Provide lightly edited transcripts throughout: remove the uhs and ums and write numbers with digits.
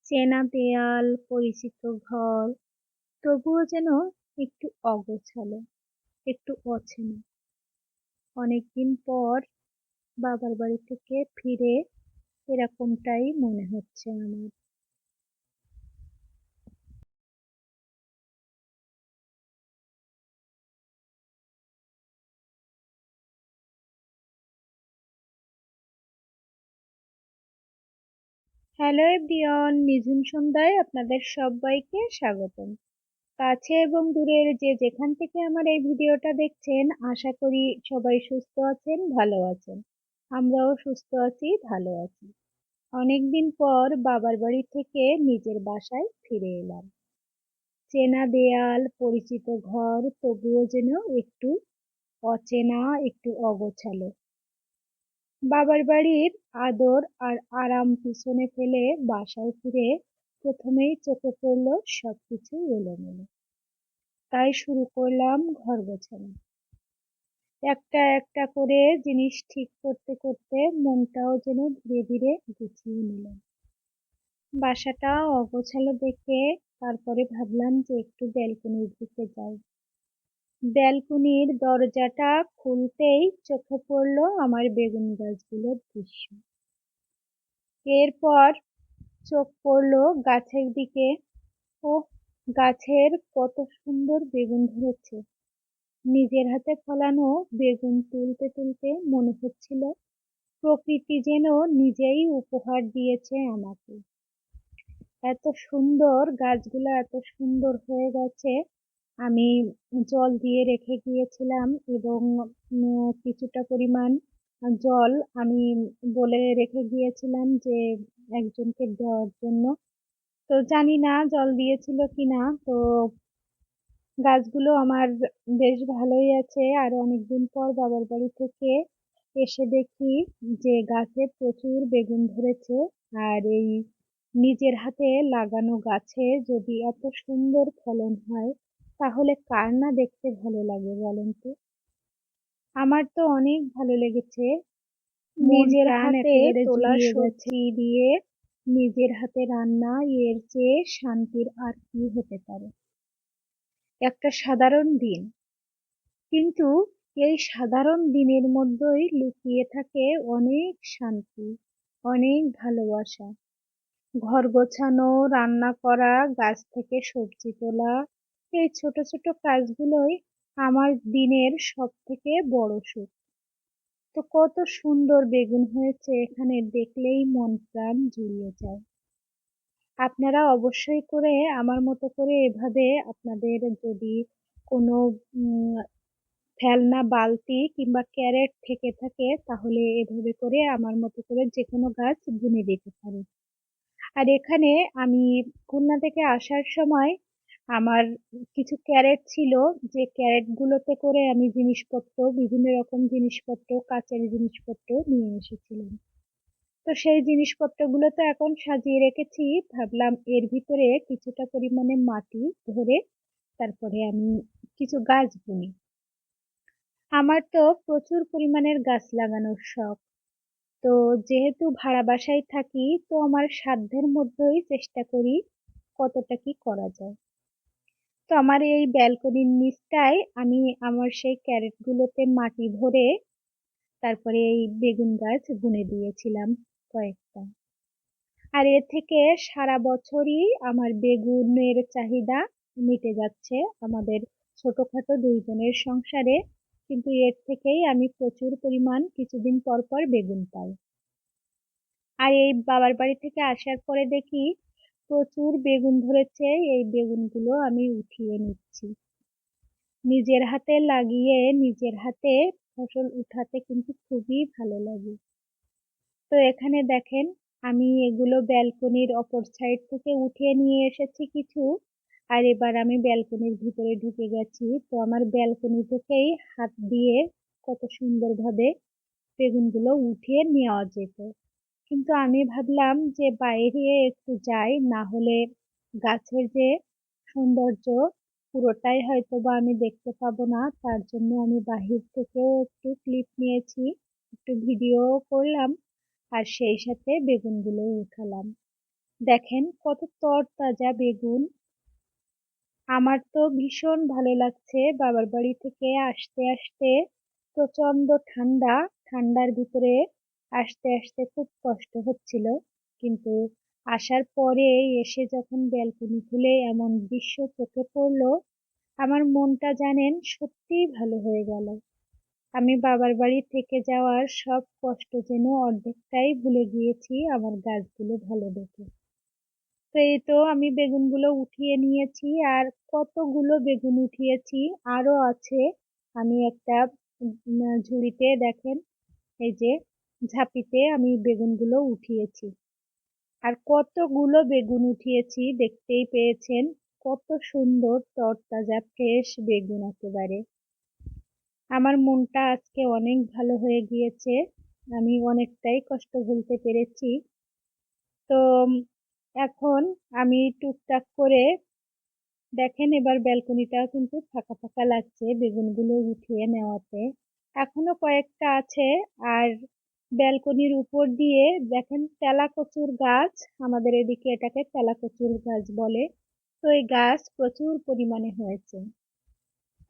চেনা দেয়াল, পরিচিত ঘর, তবুও যেন একটু অগোছালো, একটু অচেনা। অনেকদিন পর বাবার বাড়ি থেকে ফিরে এরকমটাই মনে হচ্ছে আমার। হ্যালো এভরিওয়ান, নিঝুম সন্ধ্যায় আপনাদের সবাইকে স্বাগতম। কাছে এবং দূরের যে যেখান থেকে আমার এই ভিডিওটা দেখছেন, আশা করি সবাই সুস্থ আছেন, ভালো আছেন। আমরাও সুস্থ আছি, ভালো আছি। অনেকদিন পর বাবার বাড়ি থেকে নিজের বাসায় ফিরে এলাম। চেনা দেয়াল, পরিচিত ঘর, তবুও যেন একটু অচেনা, একটু অগোছালো। বাবার বাড়ির আদর আর আরাম পিছনে ফেলে বাসায় ফিরে প্রথমেই চোখে পড়ল সবকিছু এলোমেলো। তাই শুরু করলাম ঘর গোছানো। একটা একটা করে জিনিস ঠিক করতে করতে মনটাও যেন ধীরে ধীরে গুছিয়ে নিলাম। বাসাটা অগোছালো দেখে তারপরে ভাবলাম যে একটু ব্যালকনির দিকে যাই। ব্যালকনির দরজাটা খুলতেই চোখে পড়ল আমার বেগুন গাছগুলোর দৃশ্য। এরপর চোখ পড়ল গাছের দিকে। ও, গাছের কত সুন্দর বেগুন ধরেছে। নিজের হাতে ফলানো বেগুন তুলতে তুলতে মনে হচ্ছিল প্রকৃতি যেন নিজেই উপহার দিয়েছে আমাকে। এত সুন্দর গাছগুলো, এত সুন্দর হয়ে গেছে। আমি জল দিয়ে রেখে গিয়েছিলাম এবং কিছুটা পরিমাণ জল আমি বলে রেখে গিয়েছিলাম যে একজনকে দেওয়ার জন্য। তো জানি না জল দিয়েছিল কিনা। তো গাছগুলো আমার বেশ ভালোই আছে। আর অনেকদিন পর বাবার বাড়ি থেকে এসে দেখি যে গাছে প্রচুর বেগুন ধরেছে। আর এই নিজের হাতে লাগানো গাছে যদি এত সুন্দর ফলন হয়, তাহলে কার না দেখতে ভালো লাগে বলেন তো? আমার তো অনেক ভালো লেগেছে। নিজের হাতে তোলা সবজি দিয়ে নিজের হাতে রান্না, এর চেয়ে শান্তির আর কি হতে পারে? একটা সাধারণ দিন, কিন্তু এই সাধারণ দিনের মধ্যেই লুকিয়ে থাকে অনেক শান্তি, অনেক ভালোবাসা। ঘর গোছানো, রান্না করা, গাছ থেকে সবজি তোলা, এই ছোট ছোট কাজগুলোই আমার দিনের সব থেকে বড় সুখ। তো কত সুন্দর বেগুন হয়েছে এখানে, দেখলেই মন প্রাণ জুড়িয়ে যায়। আপনারা অবশ্যই করে আমার মতো করে এভাবে আপনাদের যদি কোনো ফেলনা বালতি কিংবা ক্যারেট থেকে থাকে, তাহলে এভাবে করে আমার মতো করে যে কোনো গাছ বুনে দিতে পারেন। আর এখানে আমি খুলনা থেকে আসার সময় আমার কিছু ক্যারেট ছিল, যে ক্যারেটগুলোতে করে আমি জিনিসপত্র, বিভিন্ন রকম জিনিসপত্র, কাঁচের জিনিসপত্র নিয়ে এসেছিলাম। তো সেই জিনিসপত্রগুলো তো এখন সাজিয়ে রেখেছি। ভাবলাম এর ভিতরে কিছুটা পরিমাণে মাটি ভরে তারপরে আমি কিছু গাছ বুনি। আমার তো প্রচুর পরিমাণের গাছ লাগানোর শখ। তো যেহেতু ভাড়া বাসায় থাকি, তো আমার সাধ্যের মধ্যেই চেষ্টা করি কতটা কি করা যায়। তো আমার এই ব্যালকনির নিচটায় আমি আমার সেই ক্যারেটগুলোতে মাটি ভরে তারপরে এই বেগুন গাছ বুনে দিয়েছিলাম কয়েকটা। আর এর থেকে সারা বছরই আমার বেগুনের চাহিদা মিটে যাচ্ছে আমাদের ছোটখাটো দুইজনের সংসারে। কিন্তু এর থেকেই আমি প্রচুর পরিমাণ কিছুদিন পর পর বেগুন পাই। আর এই বাবার বাড়ি থেকে আসার পরে দেখি প্রচুর বেগুন ধরেছে। এই বেগুনগুলো আমি উঠিয়ে নিচ্ছি। নিজের হাতে লাগিয়ে নিজের হাতে ফসল উঠাতে কিন্তু খুবই ভালো লাগে। তো এখানে দেখেন, আমি এগুলো ব্যালকনির অপর সাইড থেকে উঠিয়ে নিয়ে এসেছি কিছু। আর এবার আমি ব্যালকনির ভিতরে ঢুকে গেছি। তো আমার ব্যালকনি থেকেই হাত দিয়ে কত সুন্দরভাবে বেগুনগুলো উঠিয়ে নেওয়া যেত। কিন্তু আমি ভাবলাম যে বাইরে একটু যাই, না হলে গাছের যে সৌন্দর্য পুরোটাই হয়তো বা আমি দেখতে পাবো না। তার জন্য আমি বাহির থেকেও একটু ক্লিপ নিয়েছি, একটু ভিডিও করলাম, আর সেই সাথে বেগুনগুলো উঠালাম। দেখেন কত তরতাজা বেগুন। আমার তো ভীষণ ভালো লাগছে। বাবার বাড়ি থেকে আসতে আসতে প্রচন্ড ঠান্ডা। ঠান্ডার ভিতরে আসতে আসতে খুব কষ্ট হচ্ছিল, কিন্তু আসার পরে এসে যখন ব্যালকনি খুলে এমন দৃশ্য চোখে পড়লো, আমার মনটা জানেন সত্যিই ভালো হয়ে গেল। আমি বাবার বাড়ি থেকে যাওয়ার সব কষ্ট যেন অর্ধেকটাই ভুলে গিয়েছি আমার গাছগুলো ভালো দেখে। তো এই তো আমি বেগুনগুলো উঠিয়ে নিয়েছি, আর কতগুলো বেগুন উঠিয়েছি, আরো আছে। আমি একটা ঝুড়িতে দেখেন, এই যে ঝাঁপিতে আমি বেগুনগুলো উঠিয়েছি। আর কতগুলো বেগুন উঠিয়েছি দেখতেই পেয়েছেন। কত সুন্দর তরতাজা ফ্রেশ বেগুন একেবারে। আমার মনটা আজকে অনেক ভালো হয়ে গিয়েছে। আমি অনেকটাই কষ্ট ভুলতে পেরেছি। তো এখন আমি টুকটাক করে দেখেন, এবার ব্যালকনিটাও কিন্তু ফাঁকা ফাঁকা লাগছে বেগুনগুলো উঠিয়ে নেওয়াতে। এখনো কয়েকটা আছে। আর ব্যালকনির উপর দিয়ে দেখেন তেলাকচুর গাছ, আমাদের এদিকে এটাকে তেলাকচুর গাছ বলে। তো এই গাছ প্রচুর পরিমাণে হয়েছে।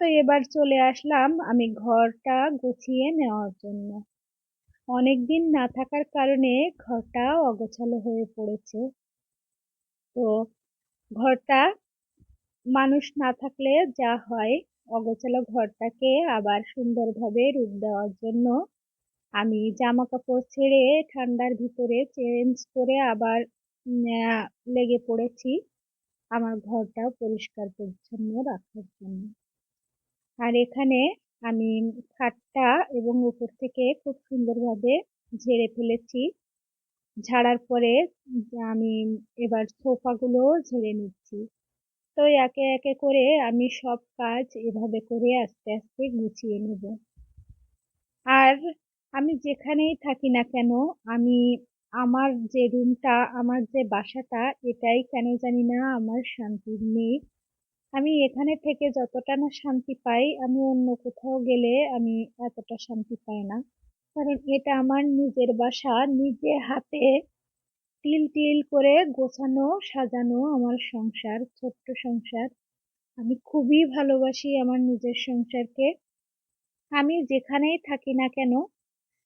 তো এবার চলে আসলাম আমি ঘরটা গুছিয়ে নেওয়ার জন্য। অনেকদিন না থাকার কারণে ঘরটা অগোছালো হয়ে পড়েছে। তো ঘরটা মানুষ না থাকলে যা হয়, অগোছালো ঘরটাকে আবার সুন্দরভাবে রূপ দেওয়ার জন্য আমি জামা কাপড় ছেড়ে ঠান্ডার ভিতরে চেঞ্জ করে আবার লেগে পড়েছি আমার ঘরটা পরিষ্কার পরিচ্ছন্ন রাখার জন্য। আর এখানে আমি খাটটা এবং উপর থেকে খুব সুন্দরভাবে ঝেড়ে ফেলেছি। ঝাড়ার পরে আমি এবার সোফাগুলো ঝেড়ে নিচ্ছি। তো একে একে করে আমি সব কাজ এভাবে করে আস্তে আস্তে গুছিয়ে নেব। আর আমি যেখানেই থাকি না কেন, আমি আমার যে রুমটা, আমার যে বাসাটা, এটাই কেন জানি না আমার শান্তির নেই। আমি এখানে থেকে যতটা না শান্তি পাই, আমি অন্য কোথাও গেলে আমি এতটা শান্তি পাই না। কারণ এটা আমার নিজের বাসা, নিজে হাতে তিল তিল করে গোছানো সাজানো আমার সংসার, ছোট্ট সংসার। আমি খুবই ভালোবাসি আমার নিজের সংসারকে। আমি যেখানেই থাকি না কেন,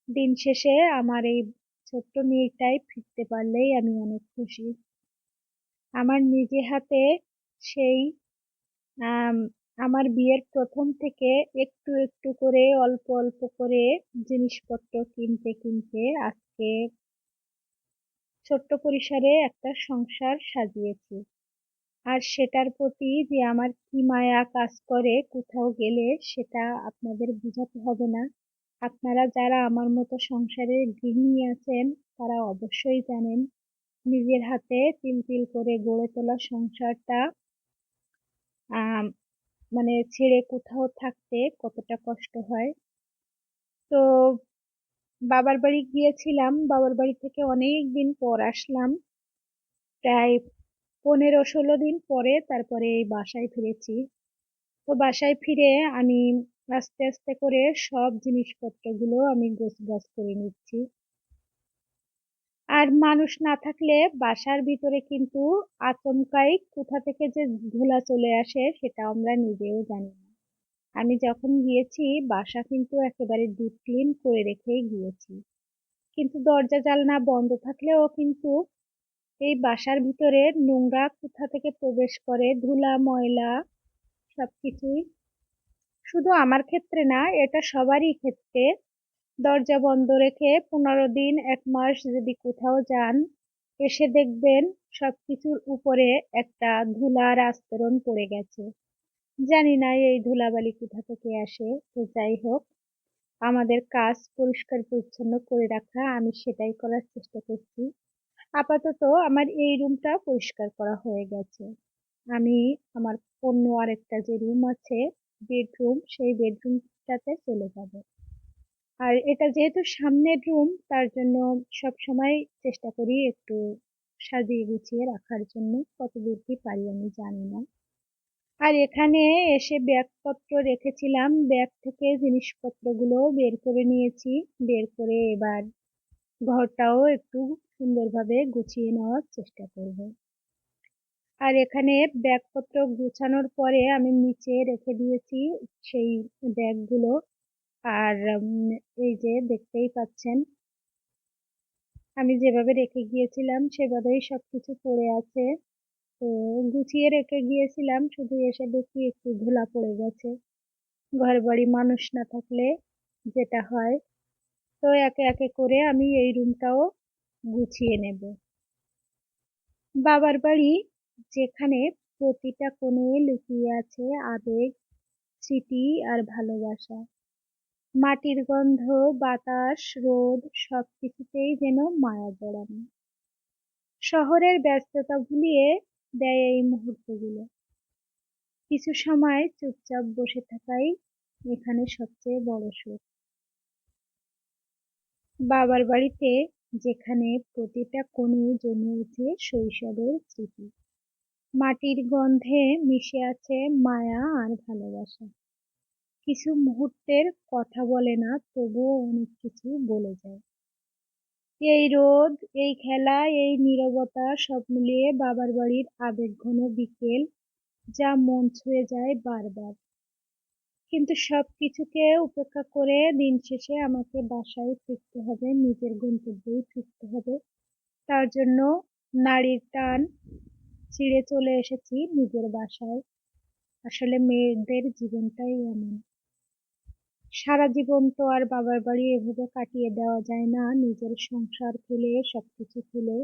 দিন শেষে আমার এই ছোট্ট মেয়েটাই ফিরতে পারলেই আমি অনেক খুশি। আমার নিজে হাতে সেই আম, আমার বিয়ের প্রথম থেকে একটু একটু করে অল্প অল্প করে জিনিসপত্র কিনতে কিনতে আজকে ছোট্ট পরিসরে একটা সংসার সাজিয়েছি। আর সেটার প্রতি যে আমার কি মায়া কাজ করে কোথাও গেলে, সেটা আপনাদের বোঝাতে হবে না। আপনারা যারা আমার মতো সংসারের গৃহিণী আছেন, তারা অবশ্যই জানেন নিজের হাতে তিল তিল করে গড়ে তোলা সংসারটা আম, মানে ছেড়ে কোথাও থাকতে কতটা কষ্ট হয়। তো বাবার বাড়ি গিয়েছিলাম, বাবার বাড়ি থেকে অনেক দিন পর আসলাম। প্রায় 15-16 দিন পরে তারপরে এই বাসায় ফিরেছি। তো বাসায় ফিরে আমি আস্তে আস্তে করে সব জিনিসপত্রগুলো আমি গোছগাছ করে নিচ্ছি। আর মানুষ না থাকলে বাসার ভিতরে কিন্তু আচমকাই কোথা থেকে যে ধুলা চলে আসে সেটা আমরা নিজেও জানি না। আমি যখন গিয়েছি বাসা কিন্তু একেবারে ডিপ ক্লিন করে রেখেই গিয়েছি, কিন্তু দরজা জানলা বন্ধ থাকলেও কিন্তু এই বাসার ভিতরে নোংরা কোথা থেকে প্রবেশ করে, ধুলা ময়লা সবকিছুই। শুধু আমার ক্ষেত্রে না, এটা সবারই ক্ষেত্রে। দরজা বন্ধ রেখে 15 দিন 1 মাস যদি কোথাও যান, এসে দেখবেন সবকিছুর উপরে একটা ধুলার আস্তরণ পড়ে গেছে। জানি না এই ধুলাবালি কোথা থেকে আসে। তো যাই হোক, আমাদের কাজ পরিষ্কার পরিচ্ছন্ন করে রাখা, আমি সেটাই করার চেষ্টা করছি। আপাতত আমার এই রুমটা পরিষ্কার করা হয়ে গেছে। আমি আমার অন্য আরেকটা যে রুম আছে, বেডরুম, সেই বেডরুমটাতে চলে যাব। আর এটা যেহেতু সামনের রুম, তার জন্য সব সময় চেষ্টা করি একটু সাজিয়ে গুছিয়ে রাখার জন্য। কতদূর কি পারি আমি জানি না। আর এখানে এসে ব্যাগপত্র রেখেছিলাম, ব্যাগ থেকে জিনিসপত্রগুলো বের করে নিয়েছি। বের করে এবার ঘরটাও একটু সুন্দরভাবে গুছিয়ে নেওয়ার চেষ্টা করব। আর এখানে ব্যাগপত্র গুছানোর পরে আমি নিচে রেখে দিয়েছি সেই ব্যাগগুলো। আর এই যে দেখতেই পাচ্ছেন আমি যেভাবে রেখে গিয়েছিলাম সেভাবেই সবকিছু পড়ে আছে। তো গুছিয়ে রেখে গিয়েছিলাম, শুধু এসে দেখি একটু ধুলা পড়ে গেছে। ঘর বাড়ি মানুষ না থাকলে যেটা হয়। তো একে একে করে আমি এই রুমটাও গুছিয়ে নেব। বাবার বাড়ি, যেখানে প্রতিটা কোণে লুকিয়ে আছে আবেগ, স্মৃতি আর ভালোবাসা। মাটির গন্ধ, বাতাস, রোদ সবকিছুতেই যেন মায়া জড়ানো। শহরের ব্যস্ততা ভুলিয়ে দেয় এই মুহূর্তগুলো। কিছু সময় চুপচাপ বসে থাকাই এখানে সবচেয়ে বড় সুখ। বাবার বাড়িতে, যেখানে প্রতিটা কোণে জমে আছে শৈশবের স্মৃতি। মাটির গন্ধে মিশে আছে মায়া আর ভালোবাসা। কিছু মুহূর্তের কথা বলে না, তবুও অনেক কিছু বলে যায়। এই রোদ, এই খেলা, এই নীরবতা সব মিলিয়ে বাবার বাড়ির আবেগঘন বিকেল, যা মন ছুঁয়ে যায় বারবার। কিন্তু সবকিছুকে উপেক্ষা করে দিন শেষে আমাকে বাসায় ফিরতে হবে, নিজের গন্তব্যেই ফিরতে হবে। তার জন্য নাড়ির টান ছিঁড়ে চলে এসেছি নিজের বাসায়। আসলে মেয়েদের জীবনটাই এমন। সারা জীবন তো আর বাবার বাড়ি এভাবে কাটিয়ে দেওয়া যায় না, নিজের সংসার ফেলে, সবকিছু ফেলে।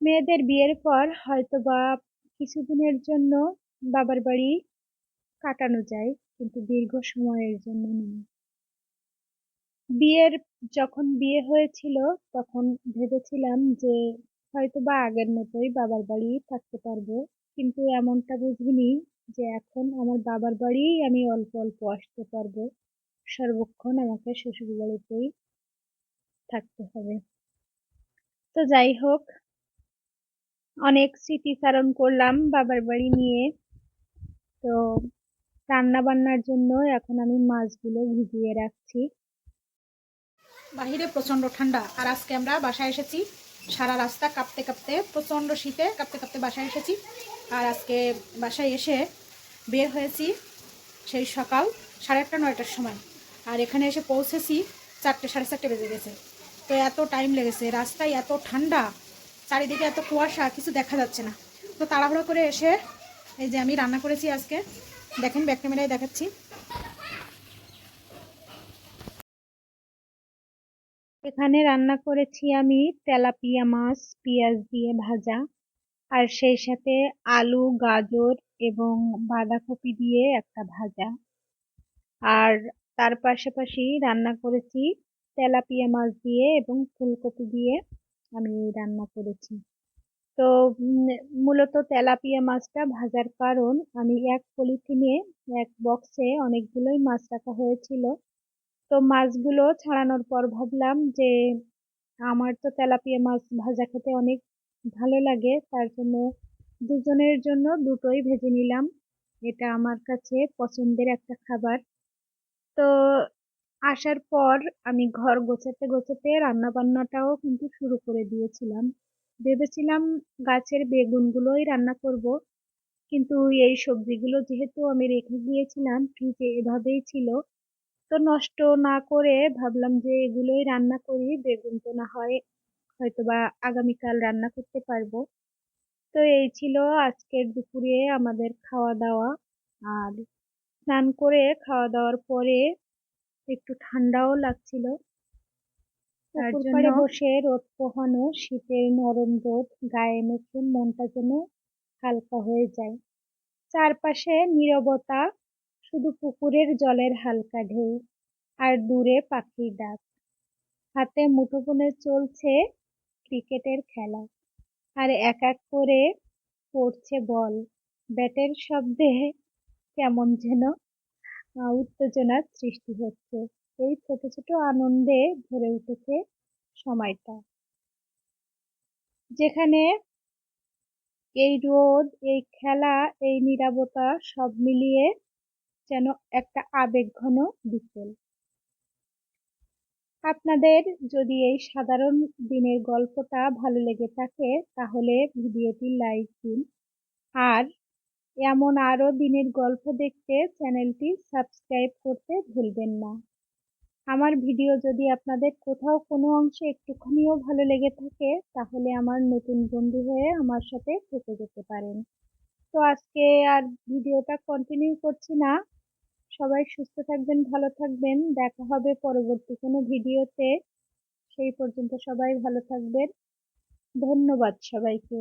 মেয়েদের বিয়ের পর হয়তোবা কিছুদিনের জন্য বাবার বাড়ি কাটানো যায়, কিন্তু দীর্ঘ সময়ের জন্য নয়। বিয়ের যখন বিয়ে হয়েছিল তখন ভেবেছিলাম যে হয়তোবা আগের মতোই বাবার বাড়ি থাকতে পারবো, কিন্তু এমনটা বুঝিনি যে এখন আমার বাবার বাড়িই আমি অল্প অল্প আসতে পারবো, সর্বক্ষণ আমাকে শ্বশুর বাড়িতেই থাকতে হবে। তো যাই হোক, অনেক স্মৃতিচারণ করলাম বাবার বাড়ি নিয়ে। তো রান্না বান্নার জন্য এখন আমি মাছগুলো ভিজিয়ে রাখছি। বাহিরে প্রচণ্ড ঠান্ডা, আর আজকে আমরা বাসায় এসেছি সারা রাস্তা কাঁপতে কাঁপতে, প্রচণ্ড শীতে কাঁপতে কাঁপতে বাসায় এসেছি। আর আজকে বাসায় এসে বের হয়েছি সেই সকাল 8:30 9টার সময়, আর এখানে এসে পৌঁছেছি 4টে 4:30 বেজে গেছে। তো এত টাইম লেগেছে, রাস্তায় এত ঠান্ডা, চারিদিকে এত কুয়াশা, কিছু দেখা যাচ্ছে না। তো তাড়াহুড়ো করে এসে এই যে আমি রান্না করেছি আজকে, দেখেন ব্যাক ক্যামেরায় দেখাচ্ছি। এখানে রান্না করেছি আমি তেলাপিয়া মাছ পেঁয়াজ দিয়ে ভাজা, আর সেই সাথে আলু, গাজর এবং বাঁধাকপি দিয়ে একটা ভাজা। আর তার পাশাপাশি রান্না করেছি তেলাপিয়া মাছ দিয়ে এবং ফুলকপি দিয়ে আমি রান্না করেছি। তো মূলত তেলাপিয়া মাছটা ভাজার কারণ, আমি এক পলিথিনে, এক বক্সে অনেকগুলোই মাছ রাখা হয়েছিল। তো মাছগুলো ছাড়ানোর পর ভাবলাম যে আমার তো তেলাপিয়া মাছ ভাজা খেতে অনেক ভালো লাগে, তার জন্য দুজনের জন্য দুটোই ভেজে নিলাম। এটা আমার কাছে পছন্দের একটা খাবার। তো আসার পর আমি ঘর গোছাতে গোছাতে রান্না বান্নাটাও কিন্তু শুরু করে দিয়েছিলাম। ভেবেছিলাম গাছের বেগুনগুলোই রান্না করব, কিন্তু এই সবজিগুলো যেহেতু আমি রেখে গিয়েছিলাম ফ্রিজে, এভাবেই ছিল। তো নষ্ট না করে ভাবলাম যে এগুলোই রান্না করি, বেগুন তো না হয় হয়তোবা আগামীকাল রান্না করতে পারবো। তো এই ছিল আজকের দুপুরে আমাদের খাওয়া দাওয়া। আর স্নান করে খাওয়া দাওয়ার পরে একটু ঠান্ডাও লাগছিল, তার পুকুর জন্য পাড়ে বসে রোদ পোহানো শীতের নরম রোদ গায়ে মেখে মনটা যেন হালকা হয়ে যায়। চারপাশে নীরবতা, শুধু পুকুরের জলের হালকা ঢেউ আর দূরে পাখির ডাক। হাতে মুঠোফোনে চলছে ক্রিকেটের খেলা, আর এক এক করে পড়ছে বল। ব্যাটের শব্দে কেমন যেন উত্তেজনার সৃষ্টি হচ্ছে। এই ছোট ছোট আনন্দে ভরে উঠেছে সময়টা, যেখানে এই রোদ, এই খেলা, এই নীরবতা সব মিলিয়ে যেন একটা আবেগঘন বিকেল। আপনাদের যদি এই সাধারণ দিনের গল্পটা ভালো লেগে থাকে তাহলে ভিডিওটি লাইক দিন, আর এমন আরও দিনের গল্প দেখতে চ্যানেলটি সাবস্ক্রাইব করতে ভুলবেন না। আমার ভিডিও যদি আপনাদের কোথাও কোনো অংশে একটুখানিও ভালো লেগে থাকে তাহলে আমার নতুন বন্ধু হয়ে আমার সাথে থেকে যেতে পারেন। তো আজকে আর ভিডিওটা কন্টিনিউ করছি না। সবাই সুস্থ থাকবেন, ভালো থাকবেন। দেখা হবে পরবর্তী কোনো ভিডিওতে। সেই পর্যন্ত সবাই ভালো থাকবেন। ধন্যবাদ সবাইকে।